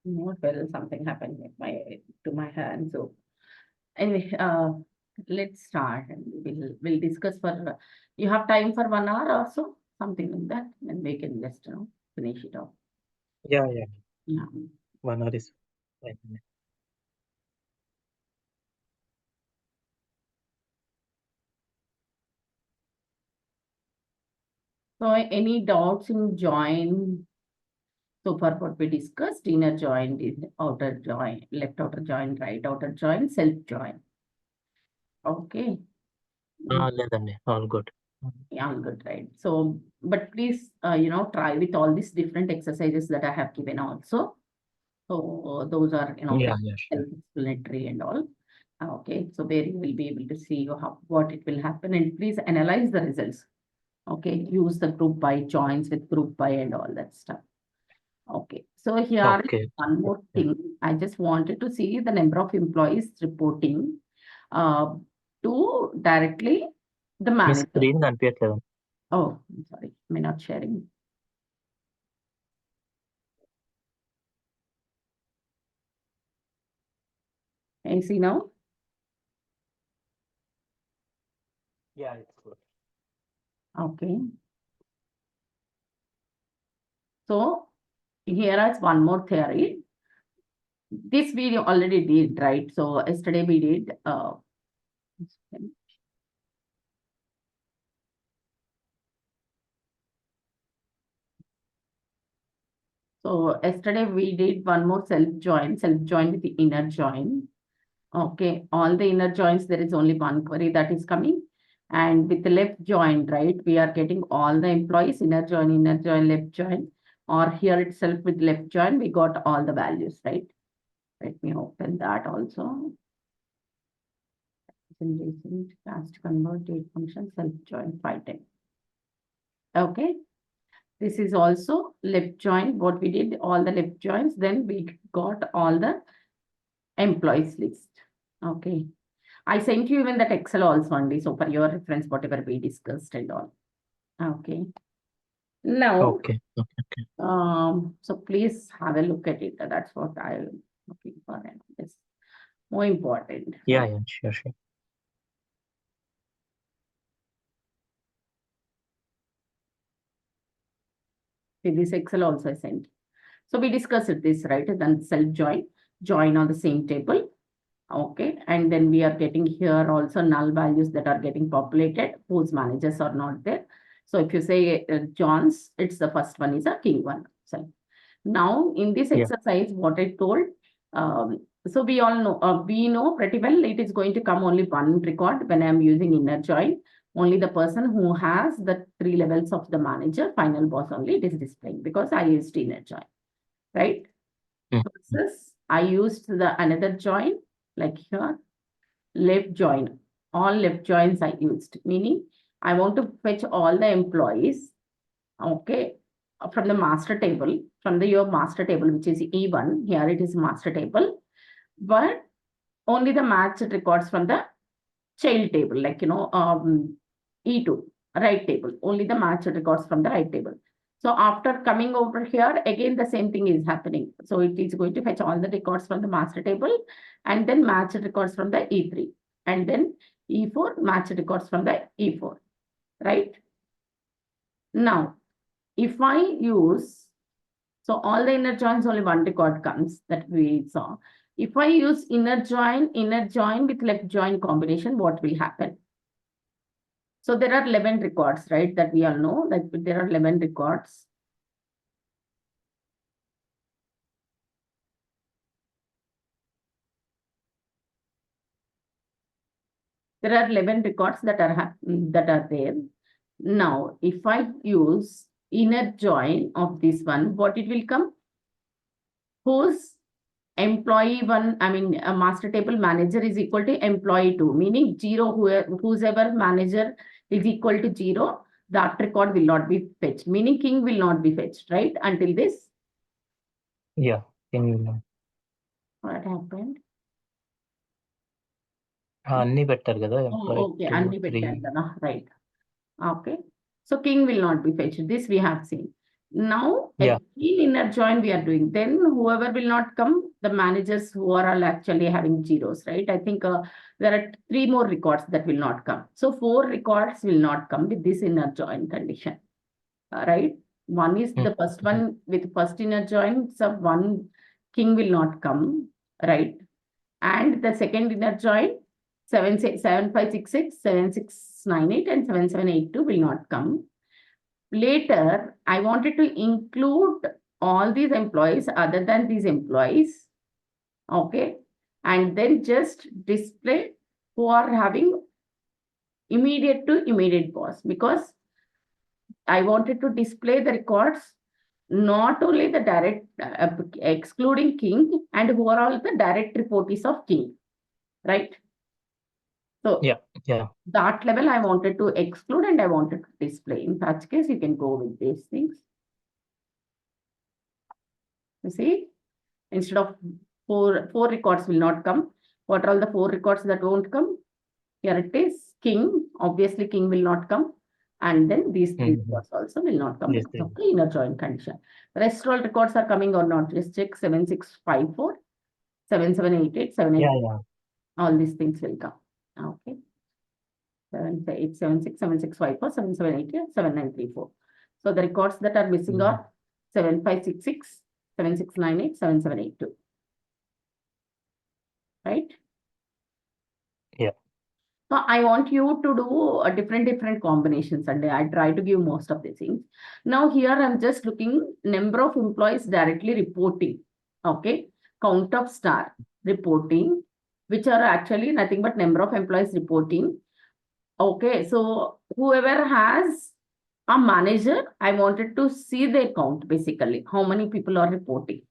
Not well, something happened with to my hand. So anyway, let's start and we'll discuss for you have time for 1 hour or so, something like that, and we can just finish it off. Yeah. Yeah. 1 hour is fine. So any doubts in join? So far what we discussed, inner joint, outer joint, left outer joint, right outer joint, self joint. Okay. లేదండి all good. Yeah, good, right? So, but please, try with all these different exercises that I have given also. So those are, Yeah, sure. self-explanatory and all. Okay, so where you will be able to see what it will happen, and please analyze the results. Okay, use the group by joins with group by and all that stuff. Okay, so here is Okay. one more thing. I just wanted to see the number of employees reporting uh, to directly the me manager. Screen కనిపించట్లేదు. Oh, I'm sorry, am I not sharing? Can you see now? Yeah, it's good. Okay. So here is one more theory. This video already did, right? So yesterday we did. So yesterday we did one more self join with the inner join. Okay, all the inner joins, there is only one query that is coming. And with the left join, right, we are getting all the employees, inner join, left join. Or here itself with left join, we got all the values, right? Let me open that also. Recent cast convert date function self join 510. Okay. This is also left join. What we did, all the left joins, then we got all the employees list. Okay. I sent you even that Excel also only. So for your reference, whatever we discussed and all. Okay. Now, Okay. so please have a look at it. That's what I'm looking for. And it's more important. Yeah, sure. See, this Excel also I sent. So we discussed this, right? Then self join on the same table. Okay. And then we are getting here also null values that are getting populated, whose managers are not there. So if you say John's, it's the first one is a king one. So now in this exercise, what I told, so we all know, we know pretty well it is going to come only one record when I'm using inner join. Only the person who has the 3 levels of the manager, final boss only, it is displaying because I used inner join, right? Versus I used the another join, like here, left join. All left joins I used, meaning I want to fetch all the employees, okay, from the master table, from your master table, which is E1. Here it is master table, but only the matched records from the child table, like, E2, right table, only the matched records from the right table. So after coming over here, again, the same thing is happening. So it is going to fetch all the records from the master table and then match records from the E3 and then E4 match records from the E4, right? Now, if I use, so all the inner joins, only one record comes that we saw. If I use inner join with left join combination, what will happen? So there are 11 records, right? That we all know that there are 11 records. There are 11 records that are there. Now, if I use inner join of this one, what it will come? Whose employee one, I mean, a master table manager is equal to employee two, meaning 0, whoever manager is equal to 0, that record will not be fetched, meaning king will not be fetched, right? Until this. Yeah. What happened? అన్ని పెట్టారు కదా Okay, అన్ని పెట్టారు కదా, right. Okay. So king will not be fetched. This we have seen. Now, Yeah. again, inner join we are doing. Then whoever will not come, the managers who are all actually having zeros, right? I think there are 3 more records that will not come. So 4 records will not come with this inner join condition, right? One is the first one with first inner join, so one king will not come, right? And the second inner join, 7566, 7698, and 7782 will not come. Later, I wanted to include all these employees other than these employees, okay? And then just display who are having immediate to immediate boss, because I wanted to display the records, not only the direct, excluding king, and who are all the direct reportees of king, right? So Yeah. that level I wanted to exclude and I wanted to display. In such case, you can go with these things. You see, instead of four records will not come. What are all the 4 records that won't come? Here it is, king. Obviously, king will not come. And then these 3 records also will not come Yes, because of the inner join condition. Rest all records are coming or not. Just check 7654, 7788, 78. Yeah. All these things will come. Okay. 7876, 7654, 7788, 7934. So the records that are missing are 7566, 7698, 7782. Right? Yeah. So I want you to do a different combinations, and I try to give most of the things. Now here I'm just looking number of employees directly reporting. Okay. Count of star reporting, which are actually nothing but number of employees reporting. Okay. So whoever has a manager, I wanted to see their count basically, how many people are reporting.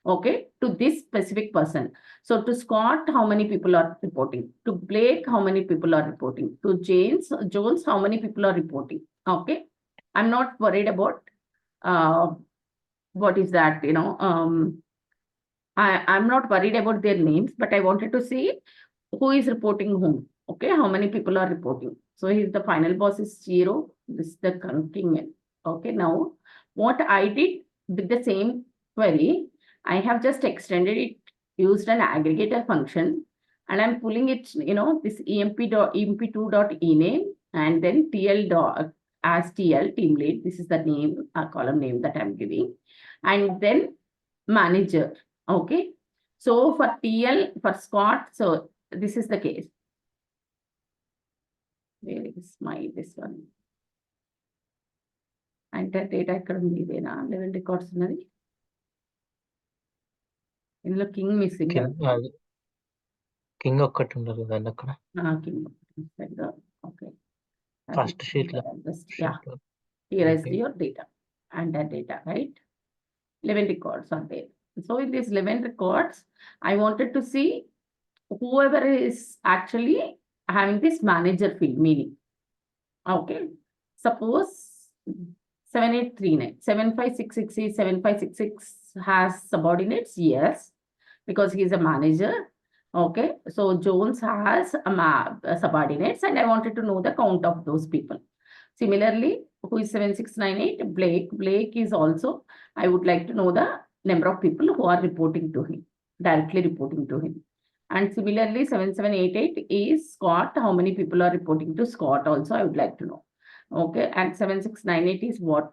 Okay, to this specific person. So to Scott, how many people are reporting? To Blake, how many people are reporting? To Jones, how many people are reporting? Okay, I'm not worried about what is that, I'm not worried about their names, but I wanted to see who is reporting whom. Okay, how many people are reporting? So he's the final boss is 0. This is the king. Okay, now what I did with the same query, I have just extended it, used an aggregator function, and I'm pulling it, this emp2.ename, and then TL dot as TL team lead. This is the name, column name that I'm giving, and then manager. Okay. So for TL, for Scott, so this is the case. Where is this one? And the data column idena 11 records unnadi. ఇందులో king missing king ఒక్కటి ఉండదు కదండి అక్కడ. King okay first sheet లో. Yeah, here is your data and that data, right? 11 records are there. So in these 11 records, I wanted to see whoever is actually having this manager field, meaning, okay, suppose 7839, 75666, 7566 has subordinates, yes, because he is a manager. Okay, so Jones has subordinates, and I wanted to know the count of those people. Similarly, who is 7698? Blake is also, I would like to know the number of people who are reporting to him, directly reporting to him. And similarly, 7788 is Scott. How many people are reporting to Scott also, I would like to know. Okay, and 7698 is what?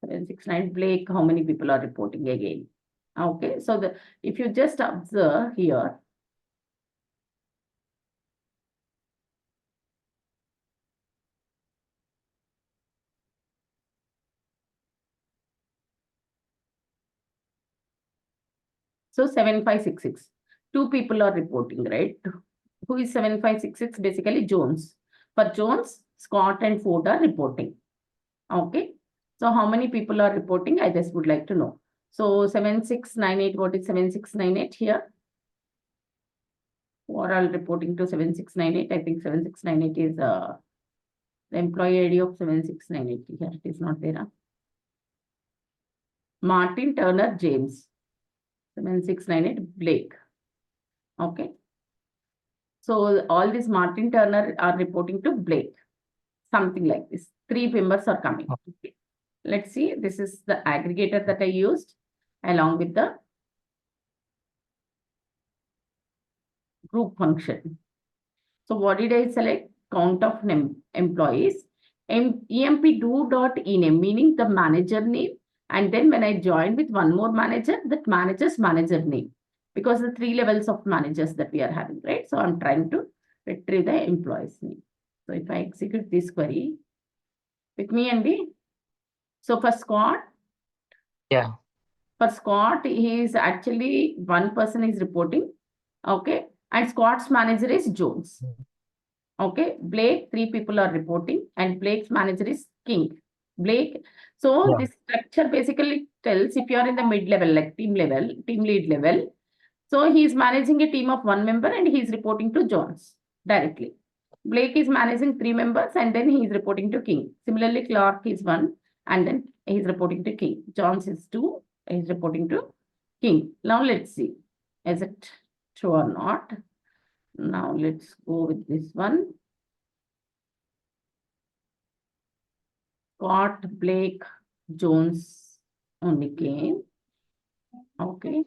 769 Blake, how many people are reporting again? Okay, so if you just observe here, so 7566, 2 people are reporting, right? Who is 7566? Basically Jones. For Jones, Scott and Ford are reporting. Okay, so how many people are reporting? I just would like to know. So 7698, what is 7698 here? Who are all reporting to 7698? I think 7698 is the employee ID of 7698. Here it is not there. Huh? Martin Turner James. 7698 Blake. Okay. So all these Martin Turner are reporting to Blake. Something like this. 3 members are coming. Okay. Let's see, this is the aggregator that I used along with the group function. So what did I select? Count of employees. Emp do dot ename, meaning the manager name. And then when I join with one more manager, that manager's manager name. Because the 3 levels of managers that we are having, right? So I'm trying to retrieve the employee's name. So if I execute this query, with me, Andy. So for Scott, Yeah. for Scott, he is actually one person is reporting. Okay. And Scott's manager is Jones. Okay. Blake, 3 people are reporting, and Blake's manager is King. Blake. So Yeah. this structure basically tells if you are in the mid-level, like team level, team lead level. So he is managing a team of 1 member and he is reporting to Jones directly. Blake is managing 3 members and then he is reporting to King. Similarly, Clark is 1 and then he is reporting to King. Jones is 2, he is reporting to King. Now let's see, is it true or not? Now let's go with this one. Scott, Blake, Jones only came. Okay.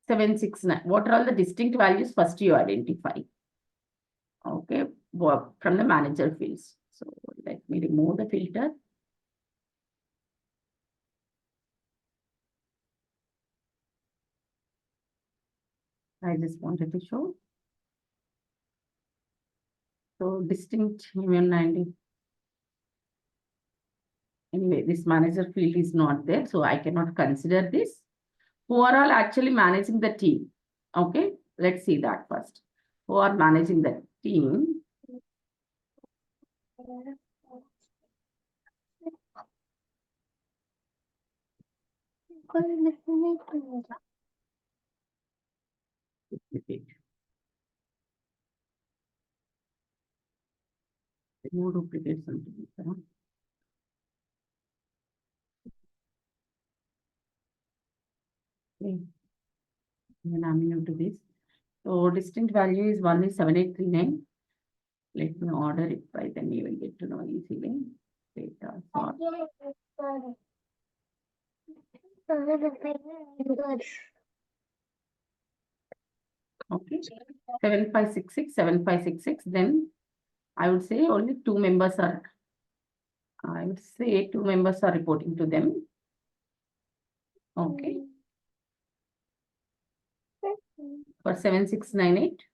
769. What are all the distinct values? First you identify. Okay, from the manager fields. So let me remove the filter. I just wanted to show. So distinct human ID. Anyway, this manager field is not there, so I cannot consider this. Who are all actually managing the team? Okay, let's see that first. Who are managing the team? No duplicates. Okay. Then I'm new to this. So distinct value is 1 is 7839. Let me order it by then you will get to know easily. Data sort. Okay. 7566, 7566. Then I would say only 2 members are, I would say 2 members are reporting to them. Okay. For 7698.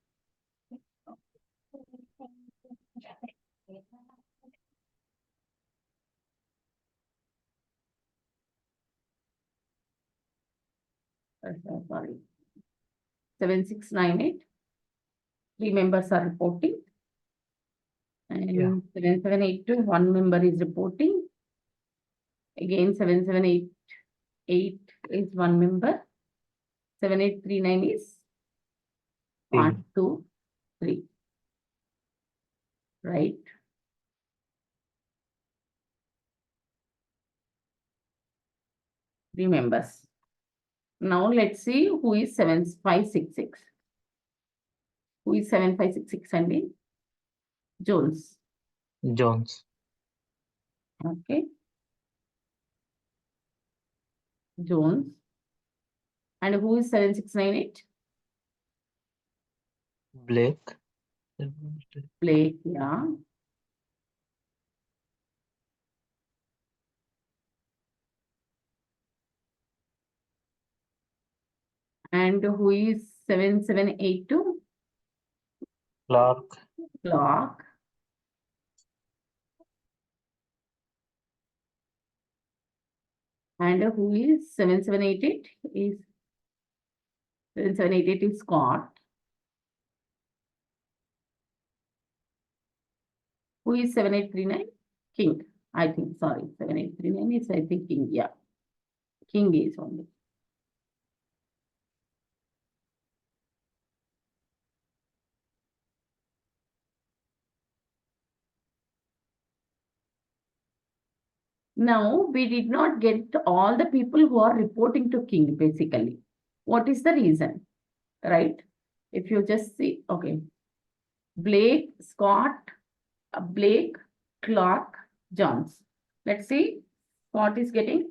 Sorry. 7698. 3 members are reporting. And Yeah. 7782, 1 member is reporting. Again, 7788 is 1 member. 7839 is 1, 2, 3. Right? Three members. Now let's see who is 7566. Who is 7566 and Jones. Jones. Okay. Jones. And who is 7698? Blake. Blake, yeah. And who is 7782? Clark. Clark. And who is 7788? Is 7788 is Scott. Who is 7839? King. I think, sorry, 7839 is, I think, King. Yeah. King is only. Now, we did not get all the people who are reporting to King, basically. What is the reason? Right? If you just see, okay. Blake, Scott, Blake, Clark, Jones. Let's see. Scott is getting,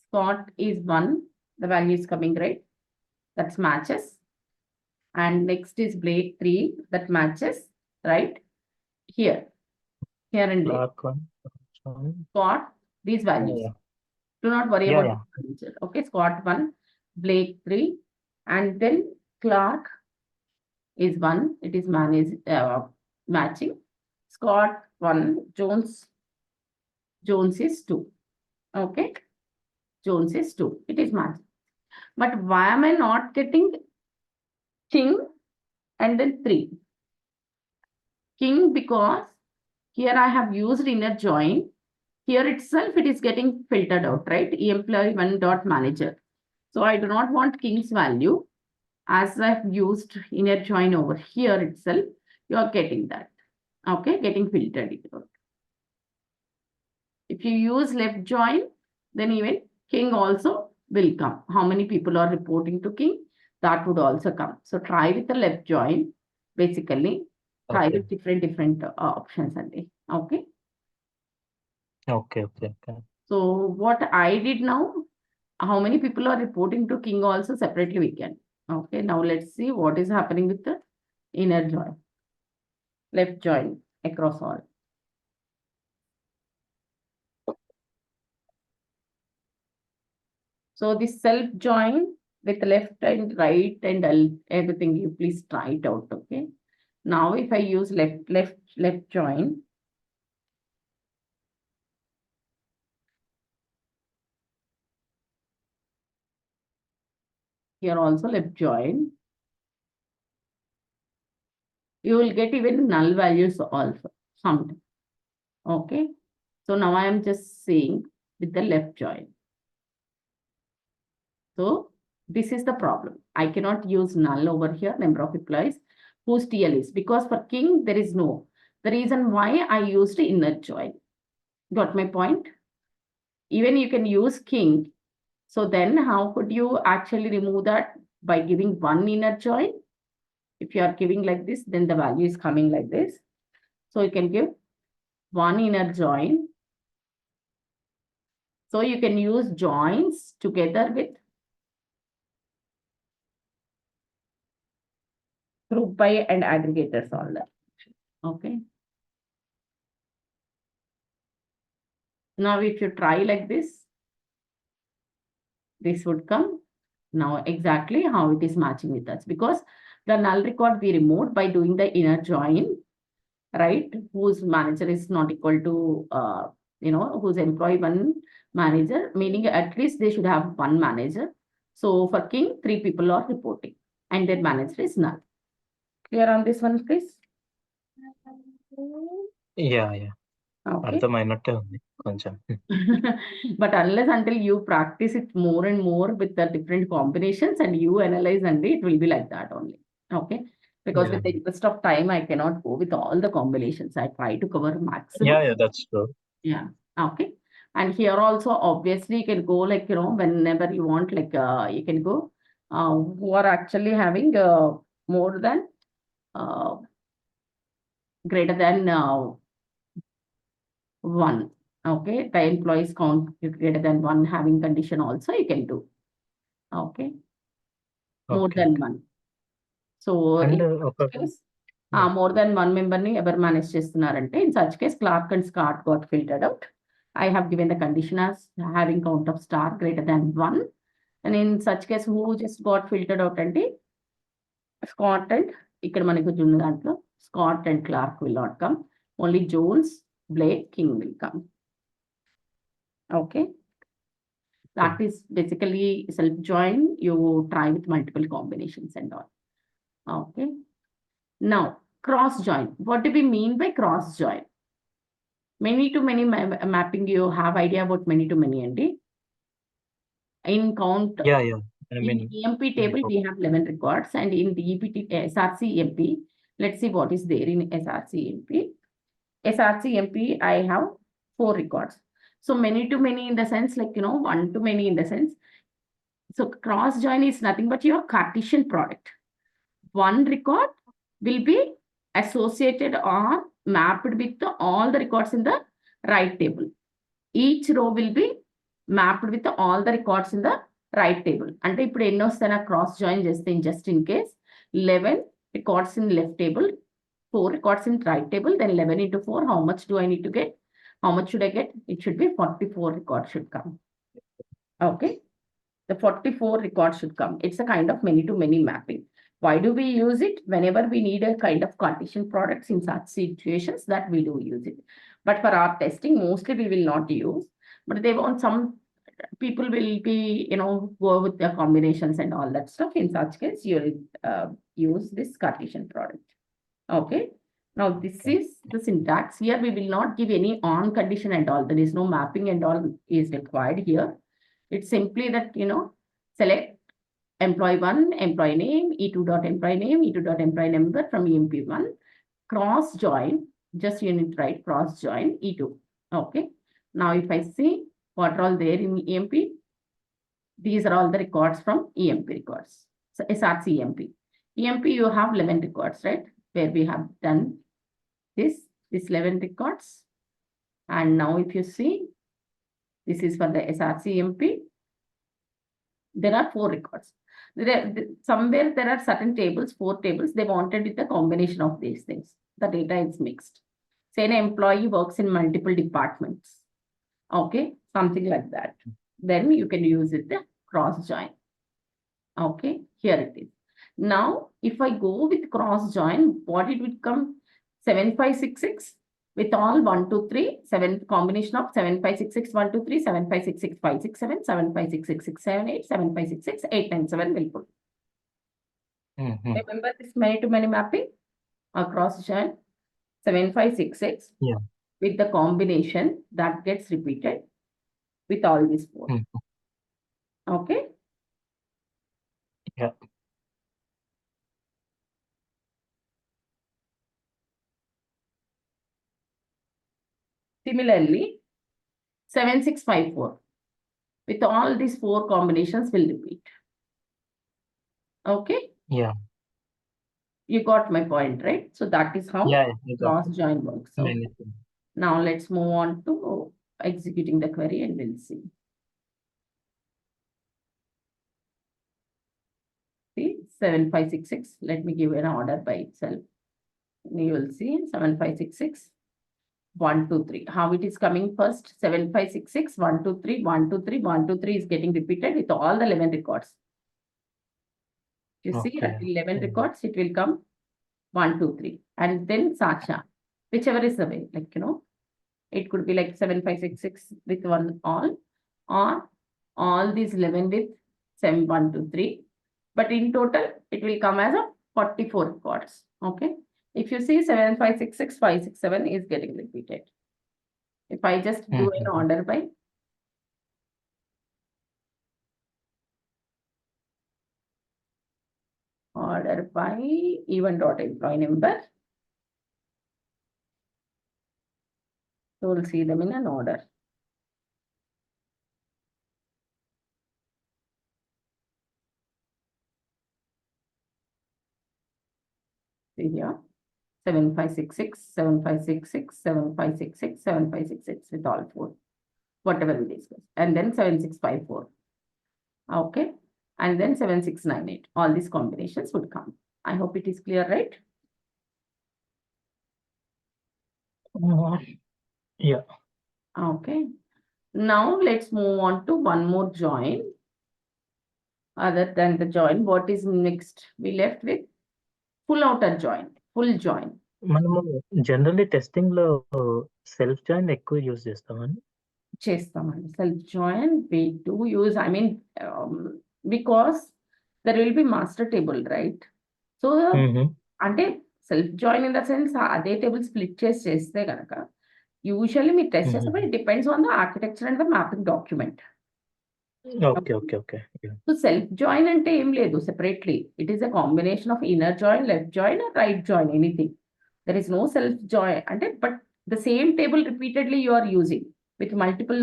Scott is 1, the value is coming, right? That's matches. And next is Blake 3, that matches, right? Here and Blake. Clark 1. Scott, these values. Yeah. Do not worry Yeah, about the manager. Okay, Scott 1, Blake 3, and then Clark is 1. It is matching. Scott 1, Jones is 2. Okay, Jones is 2. It is matching. But why am I not getting King and then 3? King, because here I have used inner join. Here itself it is getting filtered out, right? Employee 1 dot manager. So I do not want King's value. As I've used inner join over here itself, you are getting that. Okay, getting filtered out. If you use left join, then even King also will come. How many people are reporting to King? That would also come. So try with the left join, basically. Try Okay. with different options. Okay. Okay. So what I did now, how many people are reporting to King also separately we can. Okay, now let's see what is happening with the inner join. Left join across all. So this self join with left and right and everything, you please try it out. Okay. Now if I use left join, here also left join, you will get even null values also sometimes. Okay. So now I am just saying with the left join. So this is the problem. I cannot use null over here, number of employees whose TL is, because for King there is no. The reason why I used inner join. Got my point? Even you can use King. So then how could you actually remove that? By giving one inner join. If you are giving like this, then the value is coming like this. So you can give one inner join. So you can use joins together with group by and aggregators all that. Okay. Now if you try like this would come. Now exactly how it is matching with us, because the null record we removed by doing the inner join, right? Whose manager is not equal to, whose employee 1 manager, meaning at least they should have 1 manager. So for King, 3 people are reporting and their manager is null. Clear on this one, please? Yeah. Okay. అర్థమైనట్టే ఉంది కొంచెం. But unless until you practice it more and more with the different combinations and you analyze, and it will be like that only. Okay. Because with the interest of time, I cannot go with all the combinations. I try to cover maximum. Yeah, that's true. Yeah. Okay. And here also, obviously, you can go like, whenever you want, like, you can go who are actually having more than greater than 1. Okay. The employees count greater than 1 having condition also you can do. Okay. More than 1. So And in such case, more than 1 member ni ever manage chestunarante, in such case Clark and Scott got filtered out. I have given the condition as having count of star greater than 1. And in such case, who just got filtered out ante Scott and ikkada manaku junna dantlo Scott and Clark will not come. Only Jones, Blake, King will come. Okay. That is basically self-join. You try with multiple combinations and all. Okay. Now, cross-join. What do we mean by cross-join? Many-to-many mapping, you have idea about many-to-many, Andy? In count. Yeah. I mean, in EMP table, we have 11 records, and in the EPT, SRC EMP, let's see what is there in SRC EMP. SRC EMP, I have 4 records. So many-to-many in the sense, like, one-to-many in the sense. So cross-join is nothing but your Cartesian product. One record will be associated or mapped with all the records in the right table. each row will be mapped with all the records in the right table. అంటే ఇప్పుడు ఎన్ని వస్తాయి cross join చేస్తే just in case 11 records in left table, 4 records in right table, then 11 into 4, how much do I need to get? How much should I get? It should be 44 records should come. Okay. The 44 records should come. It's a kind of many-to-many mapping. Why do we use it? Whenever we need a kind of Cartesian products in such situations, that we do use it. But for our testing, mostly we will not use. But they want some people will be, go with the combinations and all that stuff. In such case, you will use this Cartesian product. Okay. Now, this is the syntax. Here, we will not give any on condition and all. There is no mapping and all is required here. It's simply that, select employee 1, employee name, E2 dot employee name, E2 dot employee number from EMP1, cross join, just you need to write cross join E2. Okay. Now, if I see what are all there in EMP, these are all the records from EMP records. So SRC EMP. EMP, you have 11 records, right? Where we have done this 11 records. And now if you see, this is for the SRC EMP. There are 4 records. Somewhere there are certain tables, 4 tables, they wanted with a combination of these things. The data is mixed. Say an employee works in multiple departments. Okay, something like that. Then you can use it the cross join. Okay, here it is. Now, if I go with cross join, what it would come? 7566 with all 1, 2, 3, 7 combination of 7566, 1, 2, 3, 7566, 567, 7566, 678, 7566, 897 will put. Remember this many-to-many mapping across join 7566 with the combination that gets repeated with all these 4. Okay. Yeah. Similarly, 7654 with all these 4 combinations will repeat. Okay. Yeah. You got my point, right? So that is how cross join works. So now let's move on to executing the query and we'll see. See 7566. Let me give an order by itself. You will see 7566. 1, 2, 3. How it is coming first? 7566, 1, 2, 3, 1, 2, 3, 1, 2, 3 is getting repeated with all the 11 records. You see, at 11 records, it will come 1, 2, 3. And then Sacha, whichever is the way, it could be like 7566 with 1 all, or all these 11 with 7, 1, 2, 3. But in total, it will come as a 44 records. Okay. If you see 7566, 567 is getting repeated. If I just do an order by E1 dot employee number, so we'll see them in an order. See here. 7566, 7566, 7566, 7566 with all 4, whatever we discussed. And then 7654. Okay. And then 7698. All these combinations would come. I hope it is clear, right? Yeah. Okay. Now let's move on to one more join. Other than the join, what is next? We left with full outer join. Full join. మనము generally testing లో self join ఎక్కువ use చేస్తామని చేస్తామండి. Self join we do use, I mean, because there will be master table, right? So అంటే self join in the sense అదే table split చేస్తే కనుక usually మీరు టెస్ట్ చేసేప్పుడు it depends on the architecture and the mapping document. Okay okay okay. So self join అంటే ఏం లేదు separately. It is a combination of inner join, left join, right join, anything. There is no self join అంటే, but the same table repeatedly you are using with multiple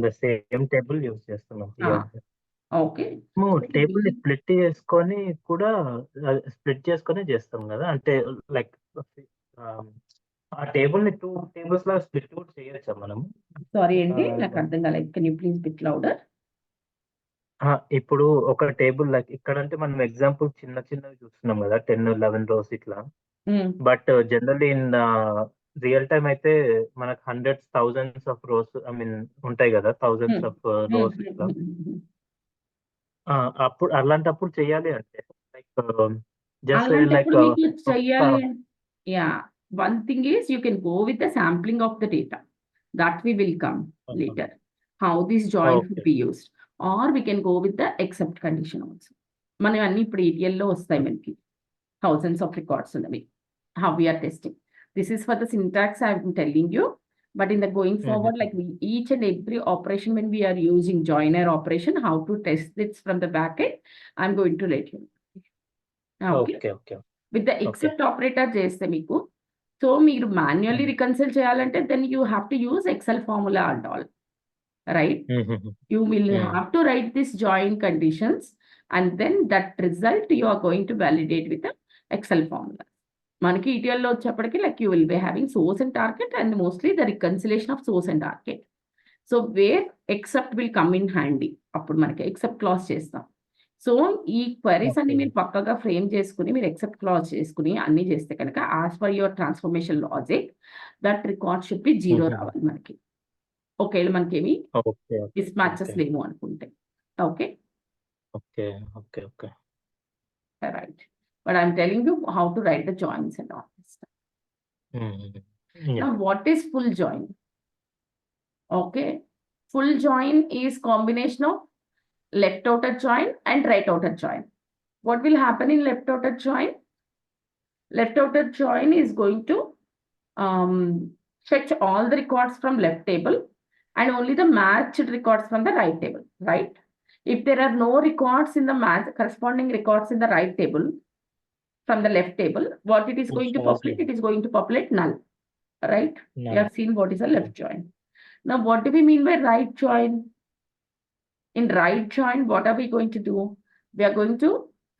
the same table use చేస్తున్నాం. Okay. Table ని split చేసుకొని చేస్తాం కదా, అంటే like ఆ table ని 2 tables లాగా స్ప్లిట్ అవుట్ చేయొచ్చా మనం? సారీ అండి, నాకు ఆ, అర్థం కాలేదు. Can you please bit louder? ఇప్పుడు ఒక టేబుల్ లైక్ ఇక్కడంటే మనం ఎగ్జాంపుల్ చిన్న చిన్నవి చూస్తున్నాం కదా, 10-11 రోస్ ఇట్లా. But generally in real time అయితే మనకు hundreds thousands of rose I mean ఉంటాయి కదా, థౌజండ్స్ ఆఫ్ రోస్ ఇట్లా. అప్పుడు అలాంటప్పుడు చెయ్యాలి అంటే లైక్ జస్ట్ లైక్ అలాంటప్పుడు మీకు చెయ్యాలి. Yeah, one thing is you can go with the sampling of the data. That we will come later. How this join would okay. be used. Or we can go with the except condition also. మనం అన్ని ఇప్పుడు ETL లో వస్తాయి మనకి. Thousands of records ఉన్నవి. How we are testing. This is for the syntax I've been telling you. But in the going forward, like each and every operation when we are using joiner operation, how to test this from the backend, I'm going to let you know. Okay. Okay. Okay. With the except operator చేస్తే మీకు, so మీరు manually రికన్సిల్ చేయాలంటే then you have to use Excel formula and all, right? You will have to write this join conditions and then that result you are going to validate with the Excel formula. మనకి ETL లో వచ్చేప్పటికి like you will be having source and target and mostly the reconciliation of source and target. So where except will come in handy. అప్పుడు మనకి except clause చేస్తాం. So ఈ queries అన్ని మీరు పక్కగా ఫ్రేమ్ చేసుకుని మీరు ఎక్సెప్ట్ క్లాజ్ చేసుకుని అన్ని చేస్తే కనుక as per your transformation logic that record should be 0 రావాలి మనకి. ఒకవేళ మనకేమి మిస్ మ్యాచెస్ లేవు అనుకుంటే. Okay right. But I'm telling you how to right the joins and all this. Now what is full join? Okay, full join is combination of left outer join and right outer join. What will happen in left outer join? Left outer join is going to fetch all the records from left table and only the matched records from the right table, right? If there are no records in the corresponding records in the right table from the left table, what it is going to populate? It is going to populate null, right? We have seen what is a left join. Now, what do we mean by right join? In right join, what are we going to do? We are going to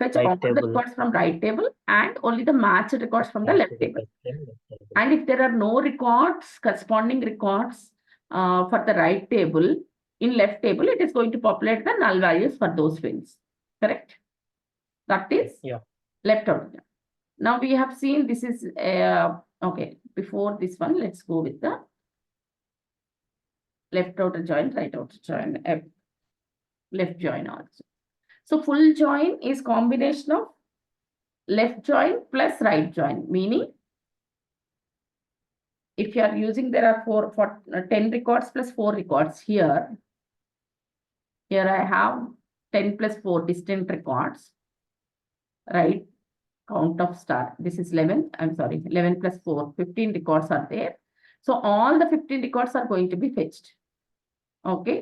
fetch all the records from right table and only the matched records from the left table. And if there are no records, corresponding records for the right table, in left table, it is going to populate the null values for those fields. Correct? That is left outer. Now we have seen this is, okay, before this one, let's go with the left outer join, right outer join, left join also. So full join is combination of left join plus right join, meaning if you are using, there are 10 records plus 4 records here. Here I have 10 plus 4 distinct records, right? Count of star. This is 11. I'm sorry, 11 plus 4, 15 records are there. So all the 15 records are going to be fetched. Okay.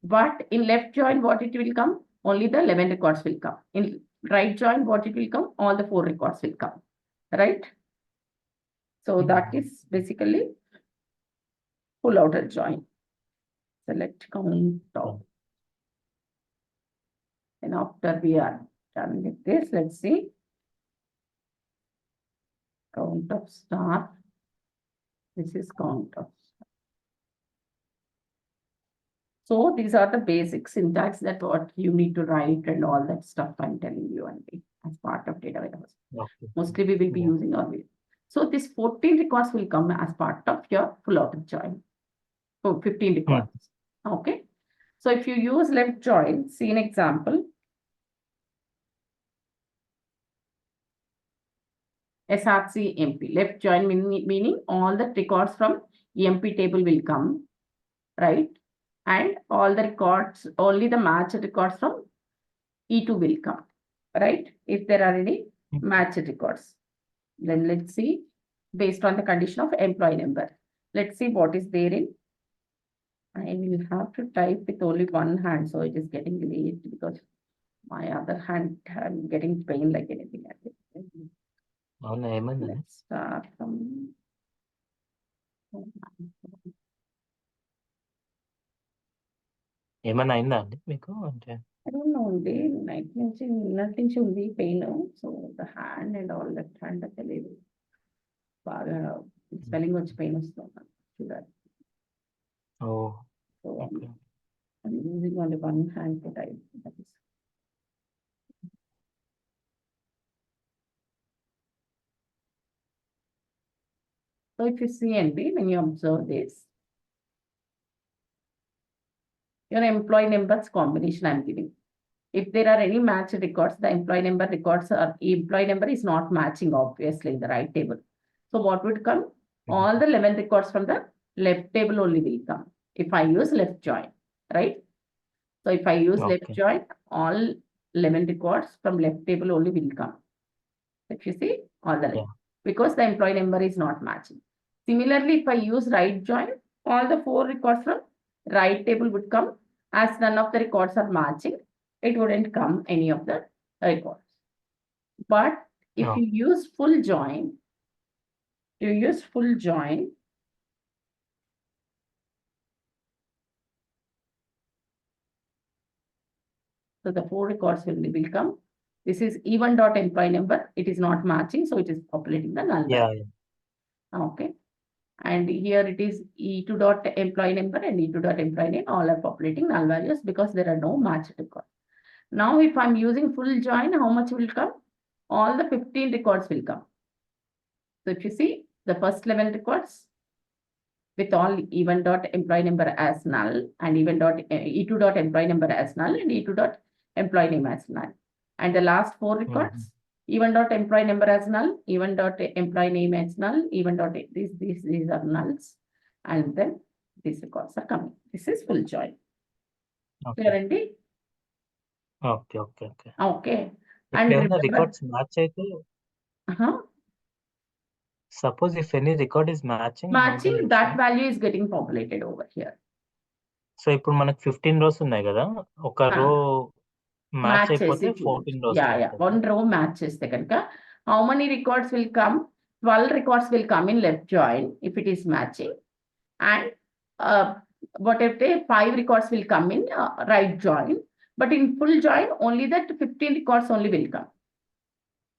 But in left join, what it will come? Only the 11 records will come. In right join, what it will come? All the 4 records will come, right? So that is basically full outer join. Select count of. And after we are done with this, let's see. Count of star. This is count of star. So these are the basic syntax that what you need to write and all that stuff I'm telling you only as part of data warehouse. Mostly we will be using our way. So this 14 records will come as part of your full outer join. So 15 records. Okay. So if you use left join, see an example. SRC MP, left join meaning all the records from EMP table will come, right? And all the records, only the matched records from E2 will come, right? If there are any matched records. Then let's see, based on the condition of employee number. Let's see what is there in. I will have to type with only one hand, so it is getting late because my other hand, I'm getting pain like anything. Let's start from. ఏమన్నా అయిందా అండి మీకు అంటే? I don't know, night నుంచి ఉంది pain, so the hand and all left hand తెలియదు. బాగా spelling వచ్చి పెయిన్ వస్తుంది చూడాలి. ఓ So okay I'm using only one hand to type. That is. So if you see and when you observe this, your employee numbers combination I'm giving. If there are any match records, the employee number records or employee number is not matching obviously in the right table. So what would come? All the 11 records from the left table only will come. If I use left join, right? So if I use left Okay. join, all 11 records from left table only will come. If you see all the Yeah. because the employee number is not matching. Similarly, if I use right join, all the 4 records from right table would come. As none of the records are matching, it wouldn't come any of the records. But if Oh. you use full join, so the 4 records will come. This is even dot employee number. It is not matching, so it is populating the null Yeah, value. Okay. And here it is E2 dot employee number and E2 dot employee name, all are populating null values because there are no match records. Now, if I'm using full join, how much will come? All the 15 records will come. So if you see the first 11 records with all even dot employee number as null and even dot E2 dot employee number as null and E2 dot employee name as null. And the last 4 records, even dot employee number as null, even dot employee name as null, even dot these are nulls, and then these records are coming. This is full join. Clear, Andy? Okay. Okay. If And the remember, records match, suppose if any record is matching, how do matching you that say? value is getting populated over here. So ఇప్పుడు మనకు 15 rows ఉన్నాయి కదా, ఒక రో match Matches అయిపోతే it 14 rows yeah, వస్తాయి. one row matches the kanaka. How many records will come? 12 records will come in left join if it is matching, and what if they 5 records will come in right join, but in full join only that 15 records only will come.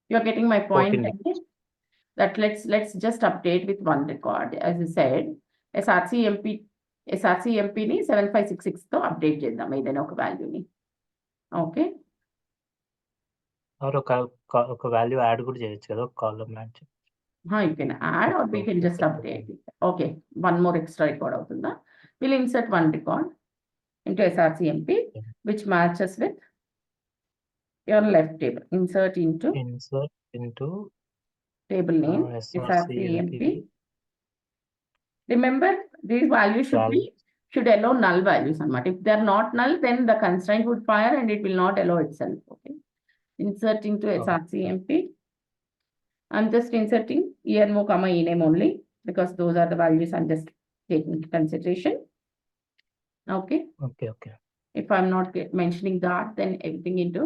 You are getting my point? 14 Okay? That let's just update with one record. As I said, SRCMP ni 7566 తో update చేద్దాం ఏదైనా ఒక వాల్యూని. Okay, are ఒక value add కూడా చేయొచ్చు కదా, ఒక కాలమ్ యాడ్ చేయొచ్చు. you can add or we can just update it. Okay, one more extra record అవుతుందా? We'll insert one record into SRCMP which matches with your left table. Insert into table name SRCMP. Remember, these values should allow null values. If they are not null, then the constraint would fire and it will not allow itself. Okay. Insert into SRCMP. I'm just inserting ENMO comma ename only because those are the values I'm just taking into consideration. Okay. Okay. If I'm not mentioning that, then everything into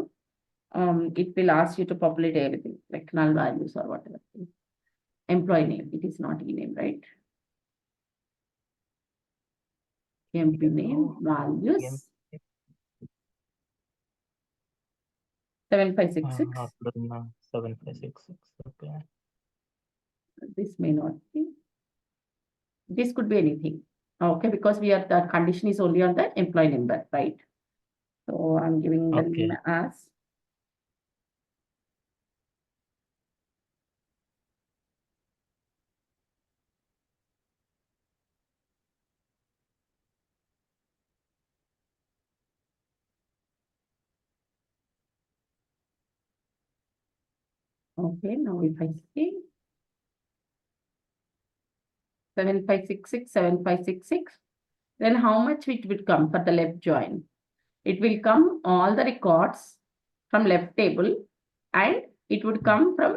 it will ask you to populate everything like null values or whatever. Employee name. It is not ename, right? MP name values 7566. 7566. Okay. This may not be. This could be anything. Okay, because the condition is only on the employee number, right? So I'm giving the name as okay. Now if I see 7566, 7566, then how much it will come for the left join? It will come all the records from left table and it would come from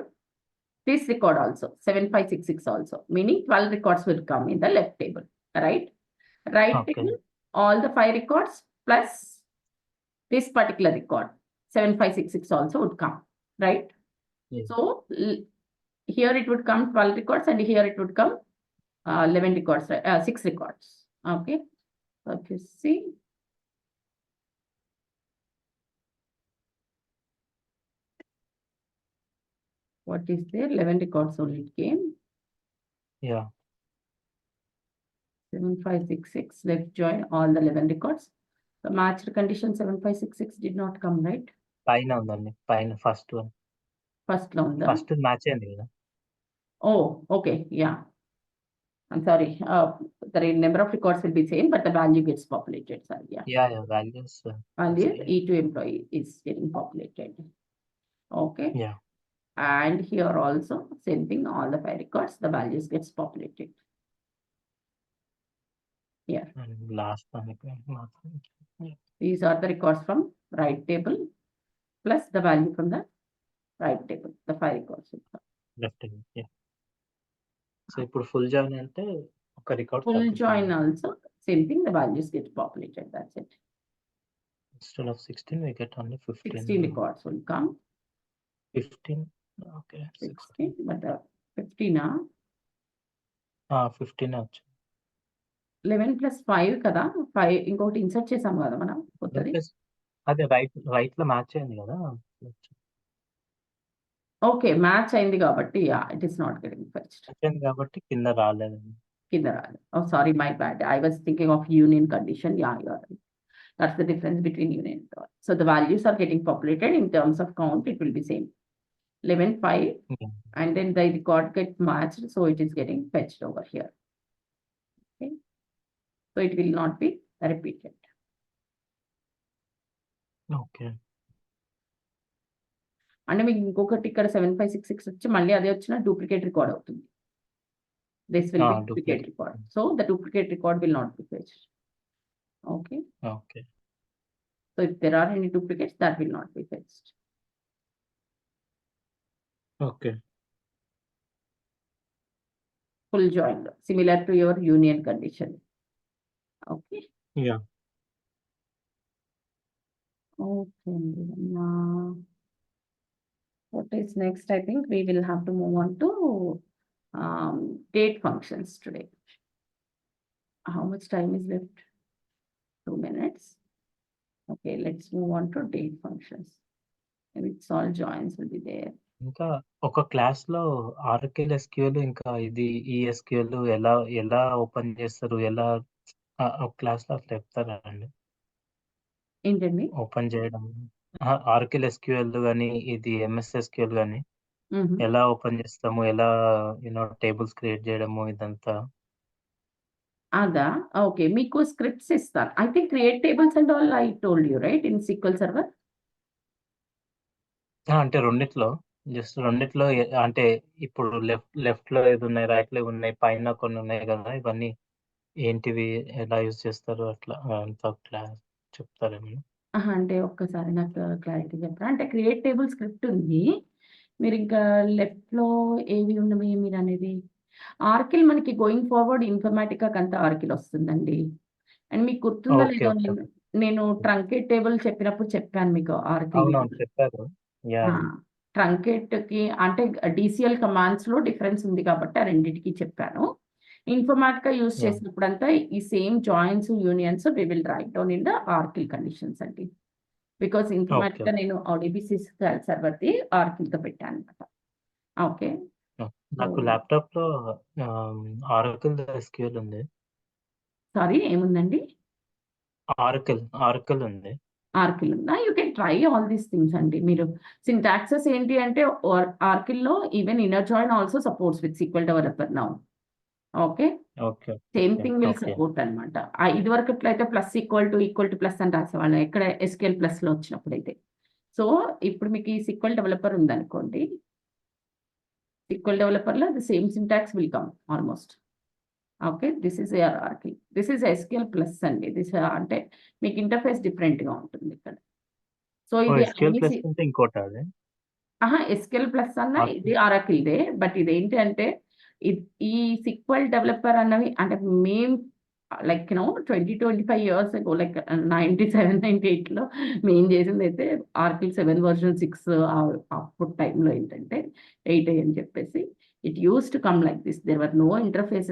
this record also, 7566 also, meaning 12 records will come in the left table, right? Right table, all the 5 records plus this particular record, 7566 also would come, right? Yes. So here it would come 12 records and here it would come 11 records, 6 records. Okay. So if you see, what is there? 11 records only came. Yeah. 7566 left join all the 11 records. The matched condition 7566 did not come, right? పైన ఉందండి. పైన first one. First లో ఉందా? First match అయింది కదా! Oh, okay. Yeah. I'm sorry. The number of records will be same, but the value gets populated. Sorry. Yeah. Yeah, values. Value same. E2 employee is getting populated. Okay. Yeah. And here also same thing. All the 5 records, the values gets populated. Here. And last one again. Yeah. These are the records from right table plus the value from the right table. The 5 records. Left hand. Yeah. So ఇప్పుడు full join అంటే ఒక record Full తగ్గుతుంది. join also same thing. The values get populated. That's it. Instead of 16 we get only 15. 16 records will come. 15. Okay. 16, but 15 15 వచ్చు. 11 plus 5 కదా 5 ఇంకొకటి insert చేసాం కదా మనం కొత్తది. అదే రైట్ లో మ్యాచ్ అయింది కదా. ఓకే మ్యాచ్ అయింది కాబట్టి it is not getting fetched. అయింది కాబట్టి కింద రాలేదు. కింద రాలేదు. Oh sorry my bad. I was thinking of union condition. Ya you are right. That's the difference between union and all. So the values are getting populated in terms of count. It will be same 11 5 and then the record get matched, so it is getting fetched over here. Okay, so it will not be repeated. Okay. అంటే మీకు ఇంకొకటి ఇక్కడ 7566 వచ్చి మళ్ళీ అదే వచ్చిన duplicate record అవుతుంది. This will be duplicate record. So the duplicate record will not be fetched. Okay. Okay. So if there are any duplicates, that will not be fetched. Okay. Full join, similar to your union condition. Okay. Yeah. Okay. Now, what is next? I think we will have to move on to date functions today. How much time is left? 2 minutes. Okay, let's move on to date functions. Maybe it's all joins will be there. ఇంకా ఒక class లో ఆర్కిల్ SQL ఇంకా ఇది ఈ SQL ఎలా open చేస్తారు, ఎలా ఒక క్లాస్ లో అట్లా చెప్తారా అండి? ఏంటండి? ఓపెన్ చేయడం ఆర్కిల్ ఎస్క్యూఎల్ కానీ ఇది ఎంఎస్ ఎస్క్యూఎల్ కానీ ఎలా ఓపెన్ చేస్తాము, ఎలా టేబుల్స్ క్రియేట్ చేయడము ఇదంతా. అదా? ఓకే. మీకు స్క్రిప్ట్స్ ఇస్తాను. I think create tables and all I told you right in SQL server. అంటే రెండిట్లో అంటే ఇప్పుడు లెఫ్ట్ లో ఏది ఉన్నాయి, రైట్ లో ఉన్నాయి, పైన కొన్ని ఉన్నాయి కదా, ఇవన్నీ ఏంటివి, ఎలా యూజ్ చేస్తారు అట్లా అంత క్లాస్ చెప్తారేమో. అంటే ఒక్కసారి నాకు క్లారిటీ చెప్పరా? అంటే క్రియేట్ టేబుల్ స్క్రిప్ట్ ఉంది. మీరు ఇంకా లెఫ్ట్‌లో ఏవి ఉన్నవి మీరు అనేది? ఆర్కిల్ మనకి గోయింగ్ ఫార్వర్డ్ ఇన్ఫర్మాటికా కంతా ఆర్కిల్ వస్తుందండి. అండ్ మీకు గుర్తుందో లేదో నేను ట్రంకేట్ టేబుల్ చెప్పినప్పుడు చెప్పాను మీకు ఆర్కిల్. చెప్పారు. ట్రంకేట్‌కి అంటే డీసీఎల్ కమాండ్స్‌లో డిఫరెన్స్ ఉంది కాబట్టి ఆ రెండిటికి చెప్పాను. ఇన్ఫర్మాటికా యూజ్ చేసినప్పుడంతా ఈ same joins, unions we will write down in the Oracle conditions అండి. బికాస్ ఇన్ఫర్మాటికా నేను ODBC సర్వర్‌ది ఆర్కిల్‌తో పెట్టానన్నమాట. ఓకే. నాకు ల్యాప్‌టాప్ లో ఆరకిల్ ఎస్క్యూఎల్ ఉంది. సారీ ఏముందండి? ఆరకిల్ ఉంది. ఆర్కిల్ ఉందా? You can try all these things అండి. మీరు సింటాక్సెస్ ఏంటి అంటే ఆర్కిల్‌లో even inner join also supports with SQL developer now. Okay. Same thing will support అన్నమాట. ఇదివరకు ఎట్లయితే ఈక్వల్ టు ప్లస్ అని రాసేవాళ్ళం ఎక్కడ SQL ప్లస్‌లో వచ్చినప్పుడైతే. సో ఇప్పుడు మీకు ఈ SQL డెవలపర్ ఉందనుకోండి. SQL డెవలపర్‌లో the same syntax will come almost. Okay. This is your Oracle. This is SQL plus అండి. అంటే మీకు ఇంటర్ఫేస్ డిఫరెంట్‌గా ఉంటుంది ఇక్కడ. సో ఇది SQL ప్లస్ అంటే ఇంకోటా అది? SQL ప్లస్ అన్న ఇది ఆరాకిల్‌దే. బట్ ఇదేంటి అంటే ఈ SQL డెవలపర్ అన్నవి అంటే మేము లైక్ 20-25 ఇయర్స్ అగో లైక్ 97, 98లో మేము చేసిందైతే ఆర్కిల్ 7 వర్షన్ 6 అప్పుడు టైంలో ఏంటంటే 8 అని చెప్పేసి it used to come like this. There were no interfaces